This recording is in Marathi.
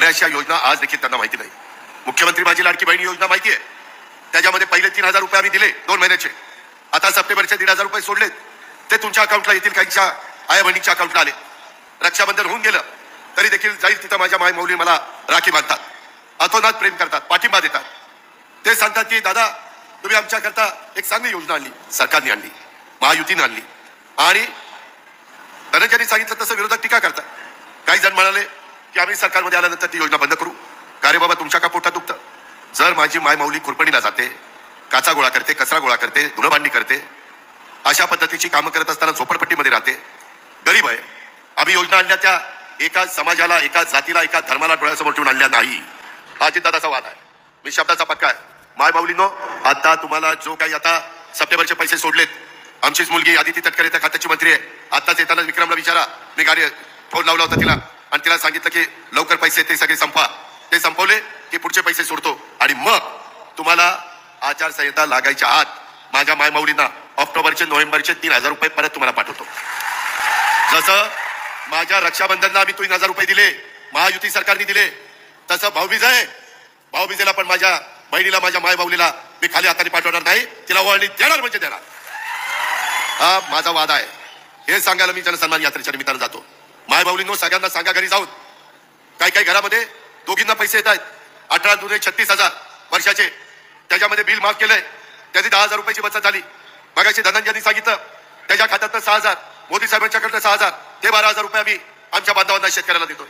बऱ्याचशा योजना आज देखील त्यांना माहिती नाही. मुख्यमंत्री माझी लाडकी बहीण योजना माहिती आहे. त्याच्यामध्ये पहिले 3,000 रुपये आम्ही दिले 2 महिन्याचे. आता सप्टेंबरचे 1,500 रुपये सोडलेत, ते तुमच्या अकाउंटला येतील. काहींच्या आया बहिणीच्या अकाउंटला आले. रक्षाबंधन होऊन गेलं तरी देखील जाईल तिथं माझ्या माय मौली मला राखी बांधतात, अतोनात प्रेम करतात, पाठिंबा देतात. ते सांगतात की दादा तुम्ही आमच्याकरता एक चांगली योजना आणली, सरकारने आणली, महायुतीने आणली. आणि धनंजयनी सांगितलं तसं विरोधक टीका करतात. काही जण म्हणाले की आम्ही सरकारमध्ये आल्यानंतर ती योजना बंद करू. का रे बाबा, तुमच्या का पोटात दुखतं? जर माझी माय मौली खुरपणीला जाते, काचा गोळा करते, कचरा गोळा करते, धुणभांडी करते, अशा पद्धतीची कामं करत असताना झोपडपट्टीमध्ये राहते, गरीब आहे, आम्ही योजना आणल्या त्या एका समाजाला, एका जातीला, एका धर्माला डोळ्यासमोर ठेवून आणल्या नाही. हा अजितदादाचा वाद आहे. मी शब्दाचा पक्का आहे. माय माऊलीनो, आता तुम्हाला जो काही आता सप्टेंबरचे पैसे सोडलेत, आमचीच मुलगी आदिती तटकरे त्या खात्याची मंत्री आहे. आताच येताना विक्रमला विचारा, मी गाडी फोन लावला होता तिला आणि तिला सांगितलं की लवकर पैसे ते सगळे संपवा. ते संपवले की पुढचे पैसे सोडतो आणि मग तुम्हाला आचारसंहिता लागायच्या आत माझ्या माय माऊलींना ऑक्टोबरचे नोव्हेंबरचे 3,000 रुपये परत तुम्हाला पाठवतो. जसं माझ्या रक्षाबंधनला आम्ही 3,000 रुपये दिले, महायुती सरकारने दिले, तसं भाऊबीज आहे. भाऊबीजेला पण माझ्या बहिणीला, माझ्या माय माऊलीला मी खाली हाताने पाठवणार नाही, तिला वळणी देणार म्हणजे देणार. हा माझा वाद आहे. हे सांगायला मी जनसन्मान यात्रेच्या निमित्तानं जातो. माय माऊलींनो, सगळ्यांना सांगा घरी जाऊन, काही काही घरामध्ये दोघींना पैसे येत आहेत. 18 दुने 36,000 वर्षाचे, त्याच्यामध्ये बिल माफ केलंय, त्याची 10,000 रुपयाची बचत झाली. मगाशी धनंजयनी सांगितलं त्याच्या खात्यात 6,000, मोदी साहेबांच्याकडे 6,000, ते 12,000 रुपये आम्ही आमच्या बांधवांना शेतकऱ्याला देतो.